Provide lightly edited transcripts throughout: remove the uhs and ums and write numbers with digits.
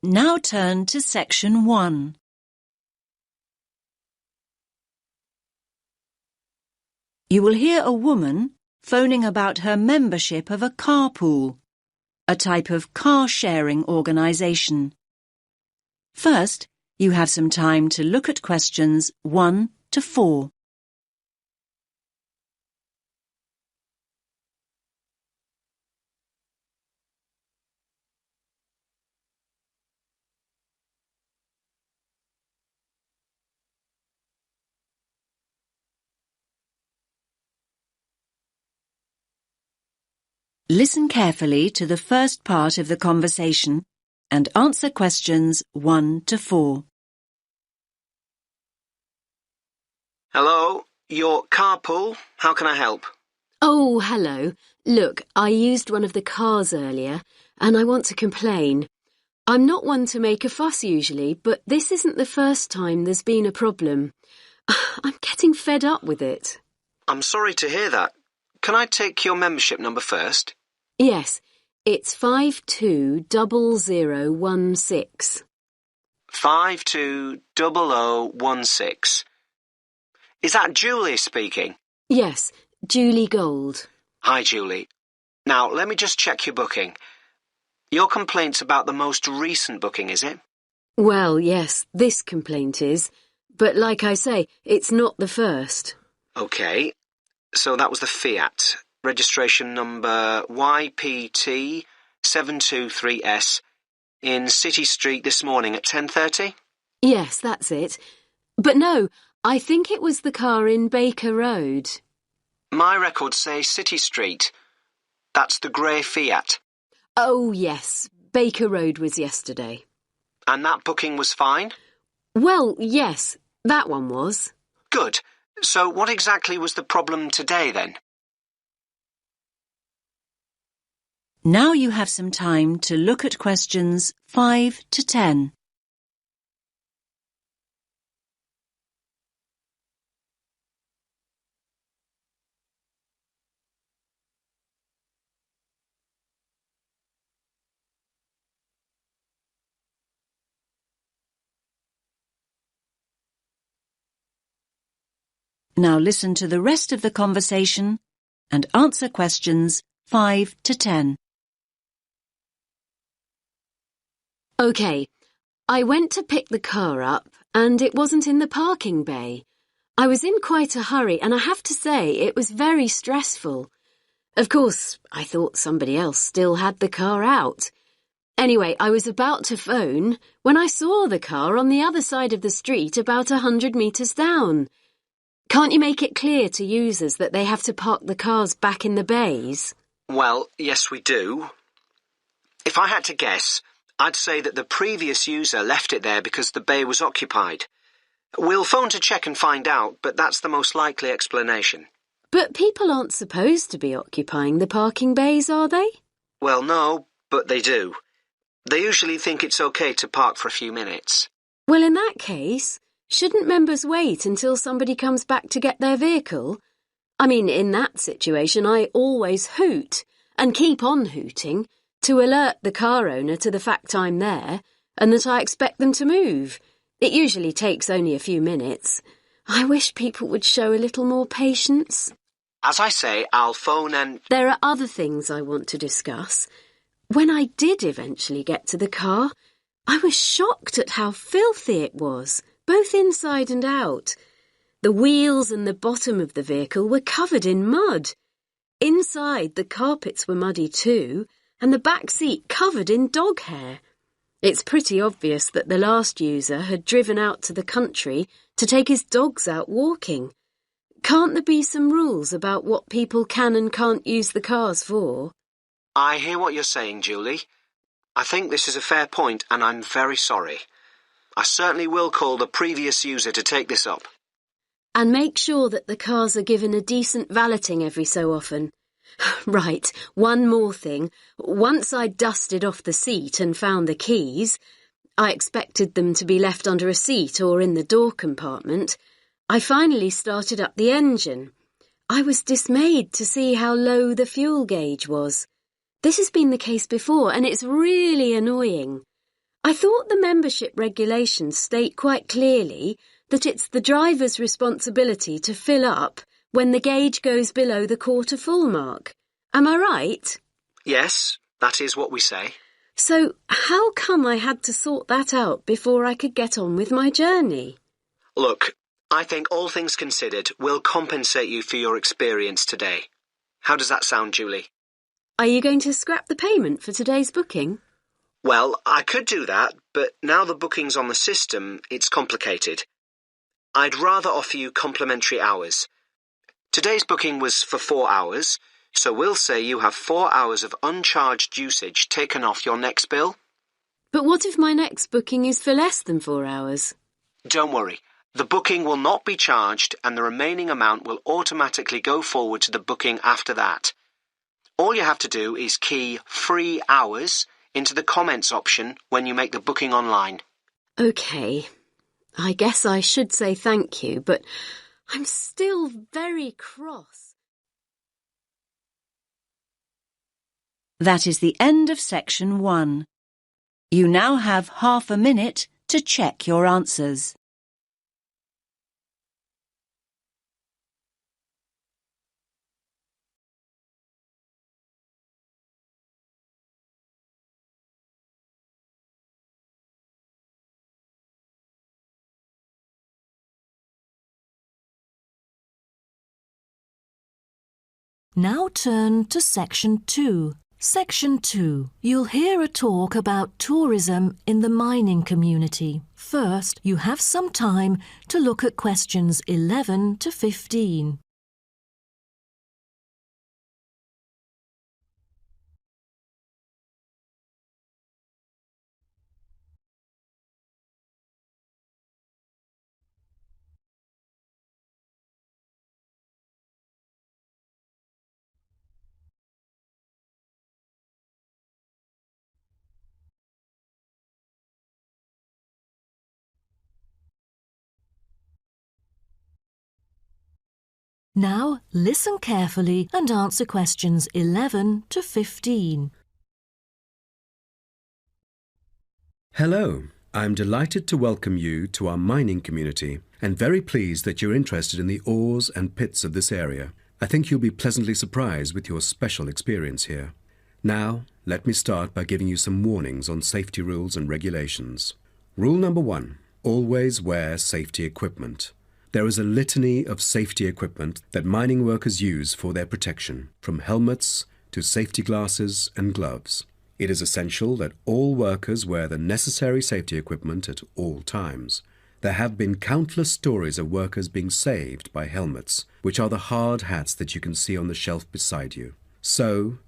Now turn to section 1. You will hear a woman phoning about her membership of a carpool, a type of car-sharing organisation. First, you have some time to look at questions 1 to 4. Listen carefully to the first part of the conversation and answer questions 1 to 4. Hello, your carpool. How can I help? Oh, hello. Look, I used one of the cars earlier and I want to complain. I'm not one to make a fuss usually, but this isn't the first time there's been a problem. I'm getting fed up with it. I'm sorry to hear that. Can I take your membership number first? Yes, it's 520016. 520016. Is that Julie speaking? Yes, Julie Gold. Hi, Julie. Now, let me just check your booking. Your complaint's about the most recent booking, is it? Well, yes, this complaint is. But like I say, it's not the first. OK. So that was the Fiat. Registration number YPT723S in City Street this morning at 10:30? Yes, that's it. But no, I think it was the car in Baker Road. My records say City Street. That's the grey Fiat. Oh, yes, Baker Road was yesterday. And that booking was fine? Well, yes, that one was. Good. So what exactly was the problem today, then? Now you have some time to look at questions 5 to 10. Now listen to the rest of the conversation and answer questions 5 to 10. OK, I went to pick the car up and it wasn't in the parking bay. I was in quite a hurry and I have to say it was very stressful. Of course, I thought somebody else still had the car out. Anyway, I was about to phone when I saw the car on the other side of the street about 100 metres down. Can't you make it clear to users that they have to park the cars back in the bays? Well, yes, we do. If I had to guess, I'd say that the previous user left it there because the bay was occupied. We'll phone to check and find out, but that's the most likely explanation. But people aren't supposed to be occupying the parking bays, are they? Well, no, but they do. They usually think it's okay to park for a few minutes. Well, in that case, shouldn't members wait until somebody comes back to get their vehicle? I mean, in that situation, I always hoot and keep on hooting to alert the car owner to the fact I'm there and that I expect them to move. It usually takes only a few minutes. I wish people would show a little more patience. As I say, I'll phone and... There are other things I want to discuss. When I did eventually get to the car, I was shocked at how filthy it was, both inside and out. The wheels and the bottom of the vehicle were covered in mud. Inside, the carpets were muddy too, and the back seat covered in dog hair. It's pretty obvious that the last user had driven out to the country to take his dogs out walking. Can't there be some rules about what people can and can't use the cars for? I hear what you're saying, Julie. I think this is a fair point, and I'm very sorry. I certainly will call the previous user to take this up. And make sure that the cars are given a decent valeting every so often. Right, one more thing. Once I'd dusted off the seat and found the keys, I expected them to be left under a seat or in the door compartment, I finally started up the engine. I was dismayed to see how low the fuel gauge was. This has been the case before, and it's really annoying. I thought the membership regulations state quite clearly that it's the driver's responsibility to fill up when the gauge goes below the quarter full mark. Am I right? Yes, that is what we say. So how come I had to sort that out before I could get on with my journey? Look, I think all things considered, we'll compensate you for your experience today. How does that sound, Julie? Are you going to scrap the payment for today's booking? Well, I could do that, but now the booking's on the system, it's complicated. I'd rather offer you complimentary hours. Today's booking was for 4 hours, so we'll say you have 4 hours of uncharged usage taken off your next bill. But what if my next booking is for less than 4 hours? Don't worry. The booking will not be charged and the remaining amount will automatically go forward to the booking after that. All you have to do is key free hours into the comments option when you make the booking online. OK. I guess I should say thank you, but I'm still very cross. That is the end of section 1. You now have half a minute to check your answers. Now turn to Section 2. Section 2. You'll hear a talk about tourism in the mining community. First, you have some time to look at questions 11 to 15. Now listen carefully and answer questions 11 to 15. Hello, I'm delighted to welcome you to our mining community and very pleased that you're interested in the ores and pits of this area. I think you'll be pleasantly surprised with your special experience here. Now, let me start by giving you some warnings on safety rules and regulations. Rule number 1, always wear safety equipment. There is a litany of safety equipment that mining workers use for their protection, from helmets to safety glasses and gloves. It is essential that all workers wear the necessary safety equipment at all times. There have been countless stories of workers being saved by helmets, which are the hard hats that you can see on the shelf beside you. So,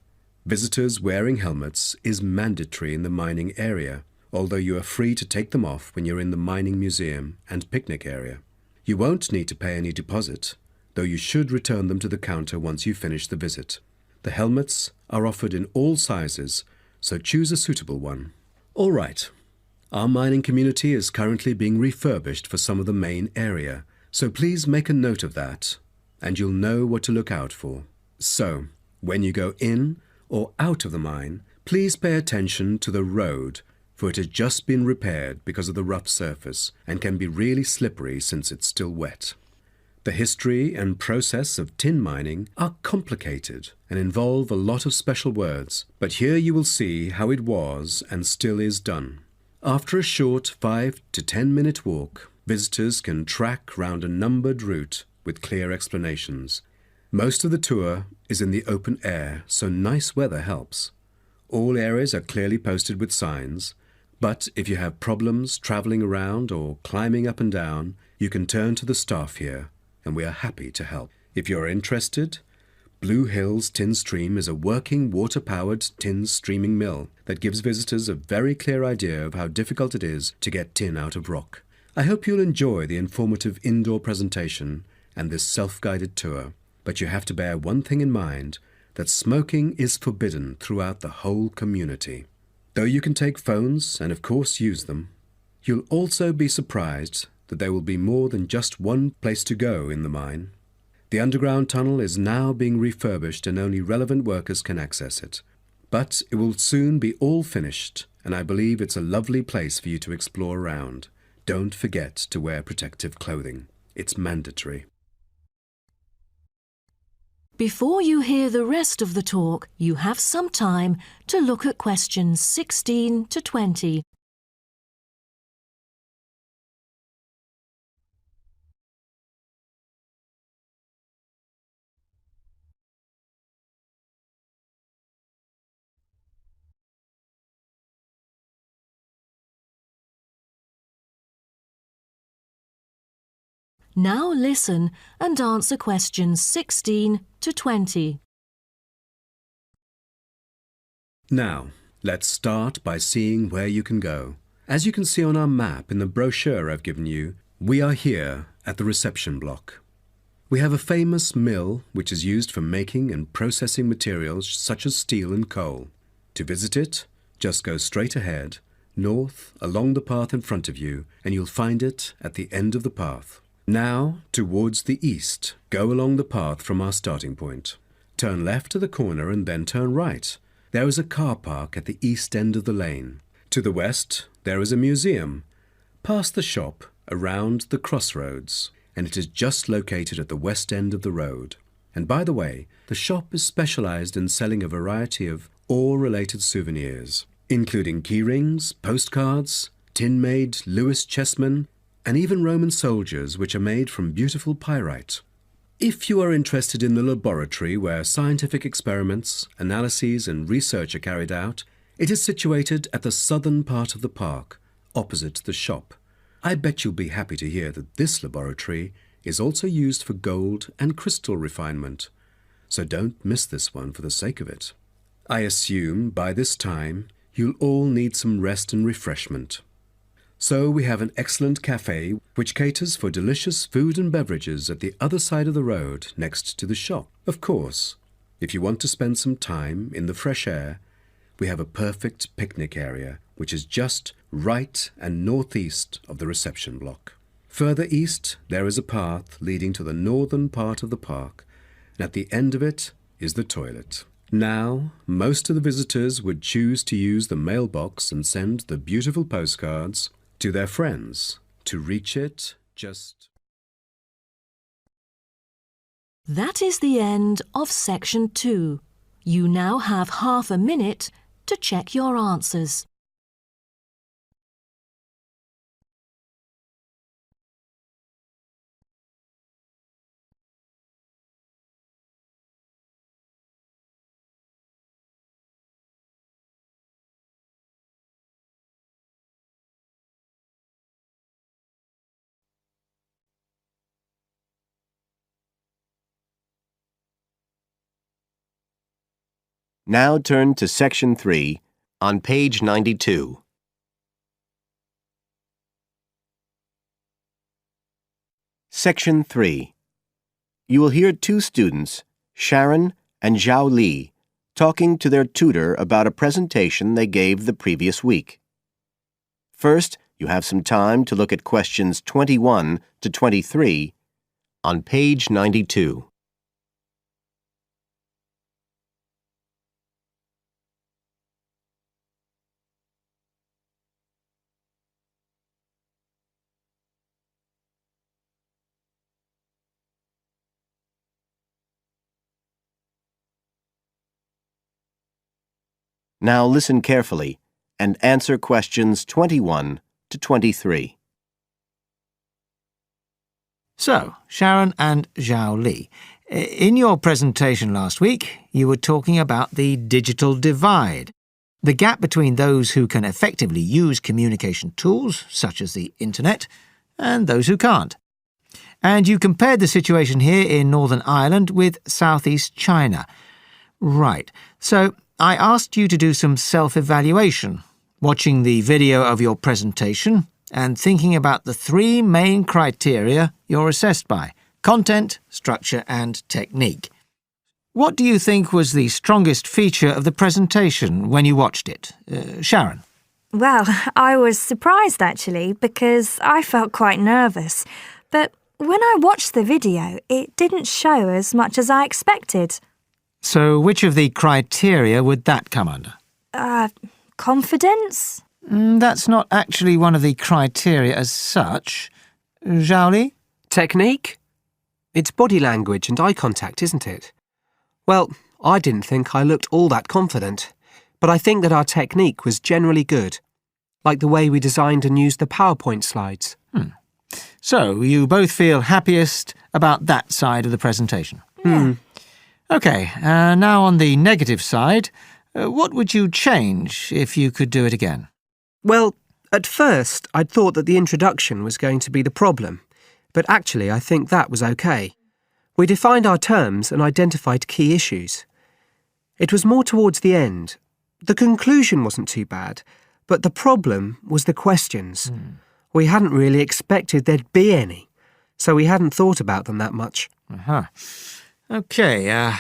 visitors wearing helmets is mandatory in the mining area, although you are free to take them off when you're in the mining museum and picnic area. You won't need to pay any deposit, though you should return them to the counter once you finish the visit. The helmets are offered in all sizes, so choose a suitable one. All right, our mining community is currently being refurbished for some of the main area, so please make a note of that, and you'll know what to look out for. So, when you go in or out of the mine, please pay attention to the road, for it has just been repaired because of the rough surface and can be really slippery since it's still wet. The history and process of tin mining are complicated and involve a lot of special words, but here you will see how it was and still is done. After a short 5 to 10 minute walk, visitors can track round a numbered route with clear explanations. Most of the tour is in the open air, so nice weather helps. All areas are clearly posted with signs, but if you have problems travelling around or climbing up and down, you can turn to the staff here, and we are happy to help. If you're interested, Blue Hills Tin Stream is a working water-powered tin streaming mill that gives visitors a very clear idea of how difficult it is to get tin out of rock. I hope you'll enjoy the informative indoor presentation and this self-guided tour, but you have to bear one thing in mind, that smoking is forbidden throughout the whole community. Though you can take phones and of course use them, you'll also be surprised that there will be more than just one place to go in the mine. The underground tunnel is now being refurbished and only relevant workers can access it. But it will soon be all finished, and I believe it's a lovely place for you to explore around. Don't forget to wear protective clothing. It's mandatory. Before you hear the rest of the talk, you have some time to look at questions 16 to 20. Now listen and answer questions 16 to 20. Now, let's start by seeing where you can go. As you can see on our map in the brochure I've given you, we are here at the reception block. We have a famous mill which is used for making and processing materials such as steel and coal. To visit it, just go straight ahead, north, along the path in front of you, and you'll find it at the end of the path. Now, towards the east, go along the path from our starting point. Turn left to the corner and then turn right. There is a car park at the east end of the lane. To the west, there is a museum. Past the shop, around the crossroads, and it is just located at the west end of the road. And by the way, the shop is specialized in selling a variety of ore-related souvenirs, including key rings, postcards, tin-made Lewis chessmen, and even Roman soldiers which are made from beautiful pyrite. If you are interested in the laboratory where scientific experiments, analyses and research are carried out, it is situated at the southern part of the park, opposite the shop. I bet you'll be happy to hear that this laboratory is also used for gold and crystal refinement, so don't miss this one for the sake of it. I assume by this time you'll all need some rest and refreshment. So we have an excellent cafe which caters for delicious food and beverages at the other side of the road next to the shop. Of course, if you want to spend some time in the fresh air, we have a perfect picnic area which is just right and northeast of the reception block. Further east, there is a path leading to the northern part of the park, and at the end of it is the toilet. Now, most of the visitors would choose to use the mailbox and send the beautiful postcards to their friends. To reach it, just... That is the end of section 2. You now have half a minute to check your answers. Now turn to Section 3 on page 92. Section 3. You will hear two students, Sharon and Zhao Li, talking to their tutor about a presentation they gave the previous week. First, you have some time to look at questions 21 to 23 on page 92. Now listen carefully and answer questions 21 to 23. So, Sharon and Zhao Li, in your presentation last week, you were talking about the digital divide, the gap between those who can effectively use communication tools, such as the internet, and those who can't. And you compared the situation here in Northern Ireland with Southeast China. Right, so I asked you to do some self-evaluation, watching the video of your presentation and thinking about the three main criteria you're assessed by: content, structure and technique. What do you think was the strongest feature of the presentation when you watched it? Sharon? Well, I was surprised actually because I felt quite nervous. But when I watched the video, it didn't show as much as I expected. So which of the criteria would that come under? Confidence? That's not actually one of the criteria as such. Zhao Li? Technique? It's body language and eye contact, isn't it? Well, I didn't think I looked all that confident, but I think that our technique was generally good, like the way we designed and used the PowerPoint slides. So you both feel happiest about that side of the presentation? Yeah. OK, now on the negative side, what would you change if you could do it again? Well, at first I'd thought that the introduction was going to be the problem, but actually I think that was okay. We defined our terms and identified key issues. It was more towards the end. The conclusion wasn't too bad, but the problem was the questions. We hadn't really expected there'd be any, so we hadn't thought about them that much. OK,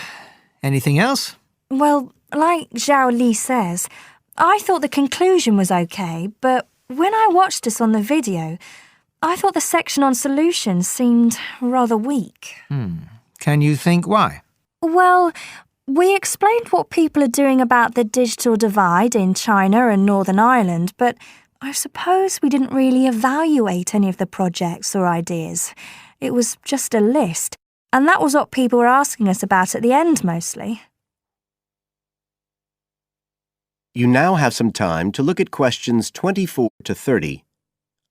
anything else? Well, like Zhao Li says, I thought the conclusion was okay, but when I watched us on the video, I thought the section on solutions seemed rather weak. Can you think why? Well, we explained what people are doing about the digital divide in China and Northern Ireland, but I suppose we didn't really evaluate any of the projects or ideas. It was just a list, and that was what people were asking us about at the end mostly. You now have some time to look at questions 24 to 30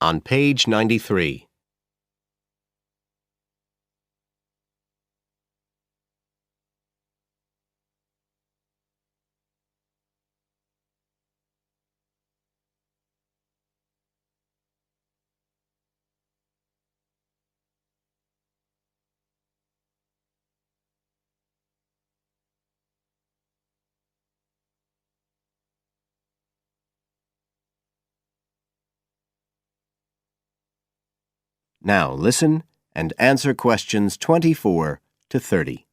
on page 93. Now listen and answer questions 24 to 30.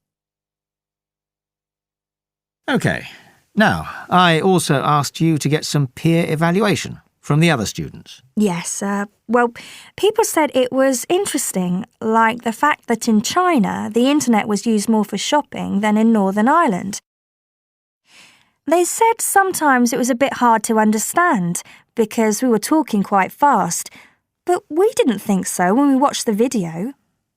OK. Now, I also asked you to get some peer evaluation from the other students. Yes, well, people said it was interesting, like the fact that in China, the internet was used more for shopping than in Northern Ireland. They said sometimes it was a bit hard to understand because we were talking quite fast, but we didn't think so when we watched the video.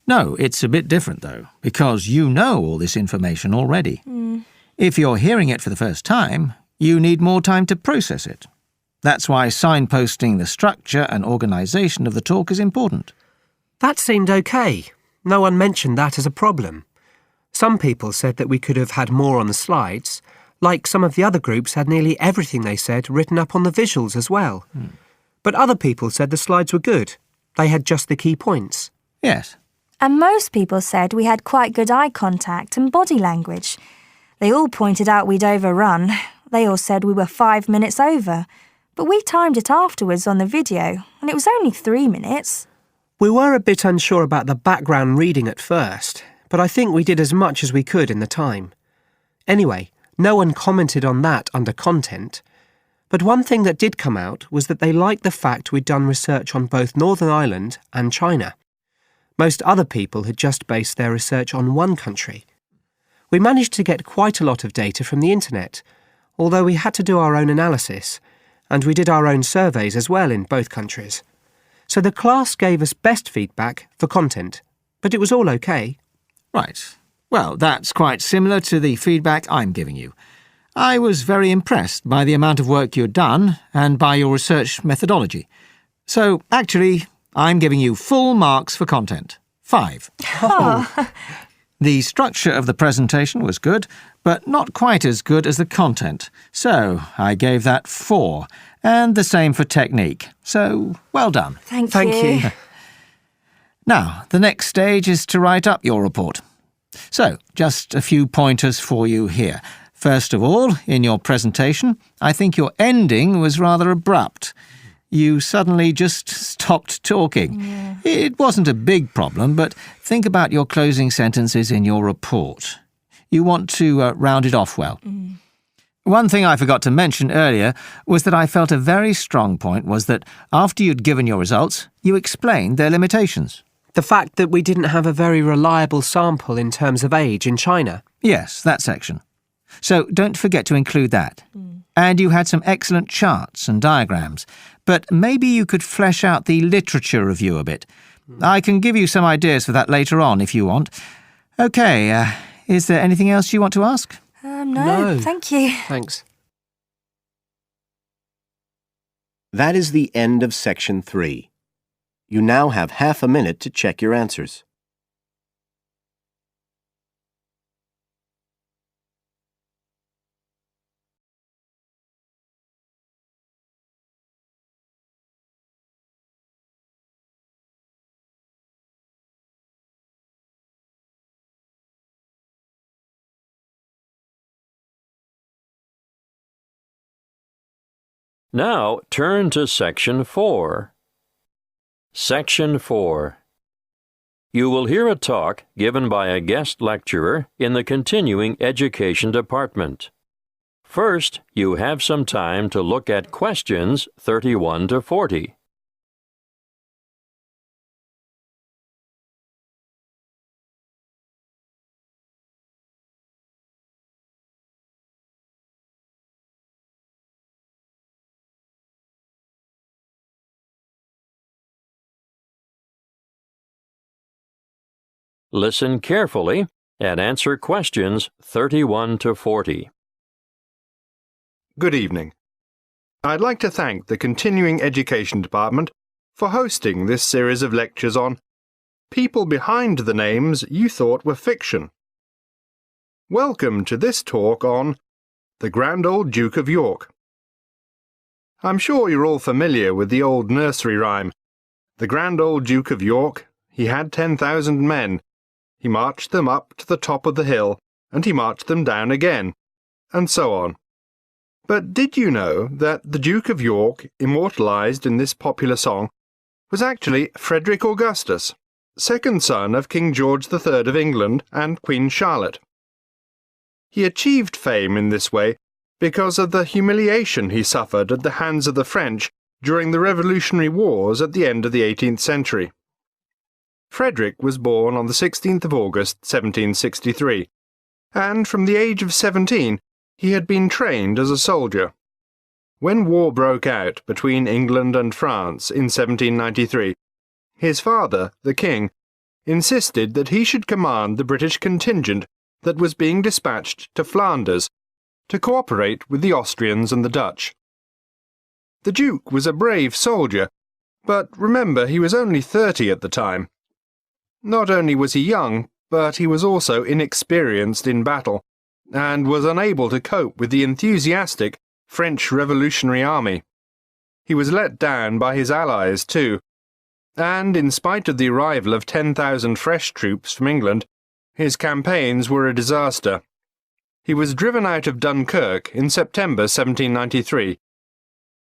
No, it's a bit different, though, because you know all this information already. If you're hearing it for the first time, you need more time to process it. That's why signposting the structure and organisation of the talk is important. That seemed okay. No one mentioned that as a problem. Some people said that we could have had more on the slides, like some of the other groups had nearly everything they said written up on the visuals as well. But other people said the slides were good. They had just the key points. Yes. And most people said we had quite good eye contact and body language. They all pointed out we'd overrun. They all said we were 5 minutes over. But we timed it afterwards on the video, and it was only 3 minutes. We were a bit unsure about the background reading at first, but I think we did as much as we could in the time. Anyway, no one commented on that under content. But one thing that did come out was that they liked the fact we'd done research on both Northern Ireland and China. Most other people had just based their research on one country. We managed to get quite a lot of data from the internet, although we had to do our own analysis, and we did our own surveys as well in both countries. So the class gave us best feedback for content, but it was all okay. Right. Well, that's quite similar to the feedback I'm giving you. I was very impressed by the amount of work you'd done and by your research methodology. So, actually, I'm giving you full marks for content. 5. The structure of the presentation was good, but not quite as good as the content. So, I gave that 4. And the same for technique. So, well done. Thank you. Now, the next stage is to write up your report. So, just a few pointers for you here. First of all, in your presentation, I think your ending was rather abrupt. You suddenly just stopped talking. Yeah. It wasn't a big problem, but think about your closing sentences in your report. You want to round it off well. One thing I forgot to mention earlier was that I felt a very strong point was that after you'd given your results, you explained their limitations. The fact that we didn't have a very reliable sample in terms of age in China. Yes, that section. so don't forget to include that. And you had some excellent charts and diagrams, but maybe you could flesh out the literature review a bit. I can give you some ideas for that later on if you want. OK, is there anything else you want to ask? No, thank you. Thanks. That is the end of Section 3. You now have half a minute to check your answers. Now turn to Section 4. Section 4. You will hear a talk given by a guest lecturer in the Continuing Education Department. First, you have some time to look at questions 31 to 40. Listen carefully and answer questions 31 to 40. Good evening. I'd like to thank the Continuing Education Department for hosting this series of lectures on people behind the names you thought were fiction. Welcome to this talk on the Grand Old Duke of York. I'm sure you're all familiar with the old nursery rhyme. The Grand Old Duke of York, he had 10,000 men. He marched them up to the top of the hill, and he marched them down again, and so on. But did you know that the Duke of York, immortalised in this popular song, was actually Frederick Augustus, second son of King George III of England and Queen Charlotte? He achieved fame in this way because of the humiliation he suffered at the hands of the French during the Revolutionary Wars at the end of the 18th century. Frederick was born on the 16th of August, 1763, and from the age of 17 he had been trained as a soldier. When war broke out between England and France in 1793, his father, the king, insisted that he should command the British contingent that was being dispatched to Flanders to cooperate with the Austrians and the Dutch. The Duke was a brave soldier, but remember he was only 30 at the time. Not only was he young, but he was also inexperienced in battle, and was unable to cope with the enthusiastic French Revolutionary Army. He was let down by his allies too, and in spite of the arrival of 10,000 fresh troops from England, his campaigns were a disaster. He was driven out of Dunkirk in September 1793,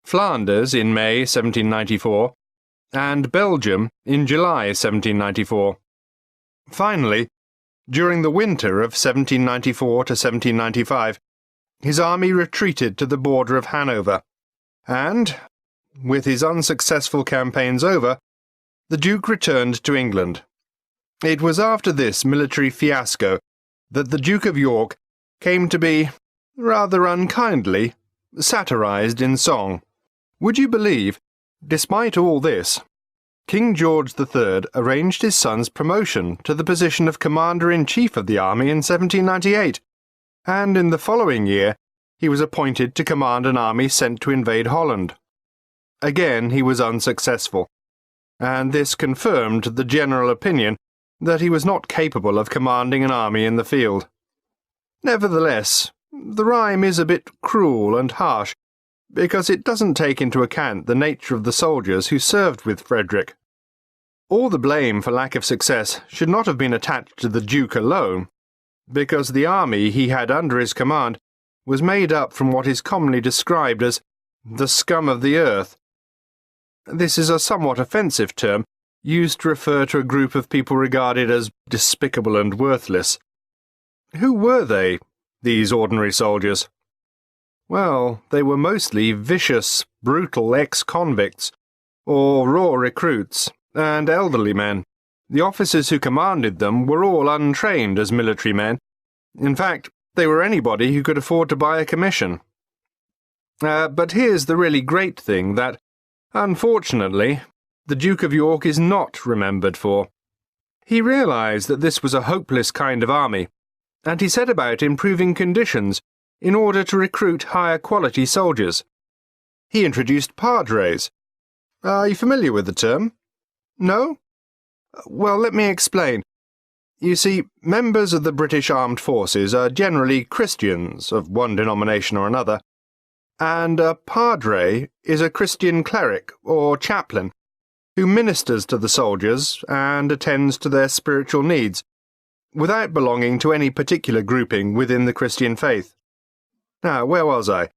Flanders in May 1794, and Belgium in July 1794. Finally, during the winter of 1794 to 1795, his army retreated to the border of Hanover, and, with his unsuccessful campaigns over, the Duke returned to England. It was after this military fiasco that the Duke of York came to be, rather unkindly, satirized in song. Would you believe, despite all this, King George III arranged his son's promotion to the position of Commander-in-Chief of the army in 1798, and in the following year he was appointed to command an army sent to invade Holland. Again he was unsuccessful, and this confirmed the general opinion that he was not capable of commanding an army in the field. Nevertheless, the rhyme is a bit cruel and harsh, because it doesn't take into account the nature of the soldiers who served with Frederick. All the blame for lack of success should not have been attached to the Duke alone, because the army he had under his command was made up from what is commonly described as the scum of the earth. This is a somewhat offensive term, used to refer to a group of people regarded as despicable and worthless. Who were they, these ordinary soldiers? Well, they were mostly vicious, brutal ex-convicts, or raw recruits, and elderly men. The officers who commanded them were all untrained as military men. In fact, They were anybody who could afford to buy a commission. But here's the really great thing that, unfortunately, the Duke of York is not remembered for. He realised that this was a hopeless kind of army, and he set about improving conditions in order to recruit higher quality soldiers. He introduced padres. Are you familiar with the term? No? Well, let me explain. You see, members of the British Armed Forces are generally Christians of one denomination or another, and a padre is a Christian cleric or chaplain who ministers to the soldiers and attends to their spiritual needs, without belonging to any particular grouping within the Christian faith. Now, where was I?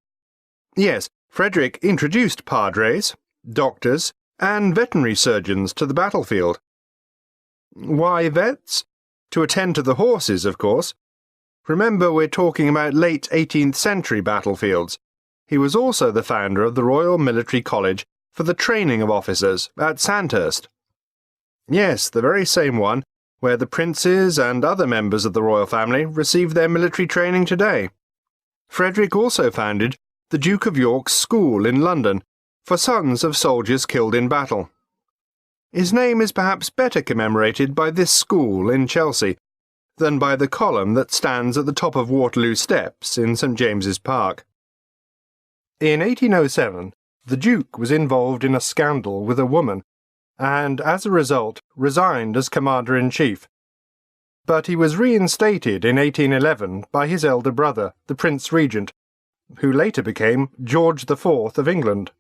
Yes, Frederick introduced padres, doctors, and veterinary surgeons to the battlefield. Why vets? To attend to the horses, of course. Remember, we're talking about late 18th century battlefields. He was also the founder of the Royal Military College for the training of officers at Sandhurst. Yes, the very same one where the princes and other members of the royal family receive their military training today. Frederick also founded the Duke of York's School in London for sons of soldiers killed in battle. His name is perhaps better commemorated by this school in Chelsea than by the column that stands at the top of Waterloo Steps in St James's Park. In 1807, the Duke was involved in a scandal with a woman, and as a result resigned as Commander-in-Chief. But he was reinstated in 1811 by his elder brother, the Prince Regent, who later became George IV of England.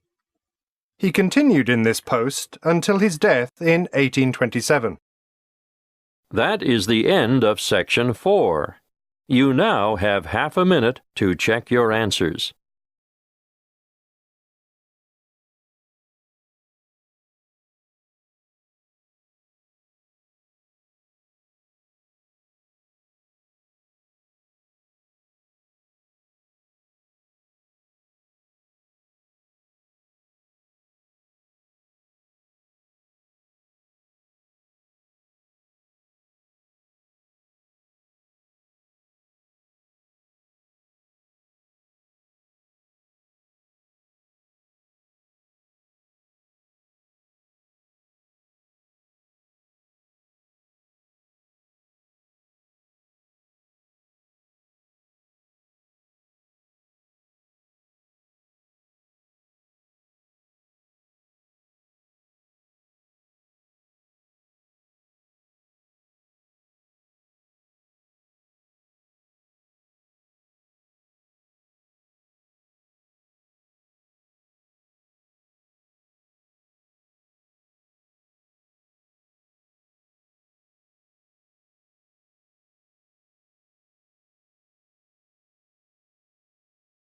He continued in this post until his death in 1827. That is the end of Section 4. You now have half a minute to check your answers.